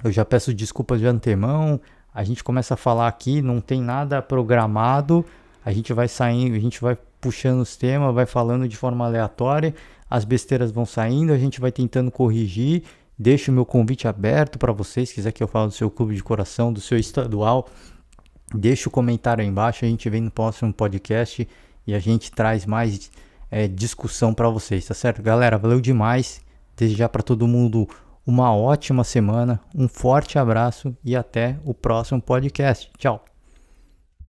eu já peço desculpas de antemão. A gente começa a falar aqui, não tem nada programado. A gente vai saindo, a gente vai puxando os temas, vai falando de forma aleatória. As besteiras vão saindo, a gente vai tentando corrigir. Deixo o meu convite aberto para vocês. Se quiser que eu fale do seu clube de coração, do seu estadual, deixa o comentário aí embaixo. A gente vem no próximo podcast e a gente traz mais discussão para vocês, tá certo? Galera, valeu demais. Desejar para todo mundo uma ótima semana, um forte abraço e até o próximo podcast. Tchau!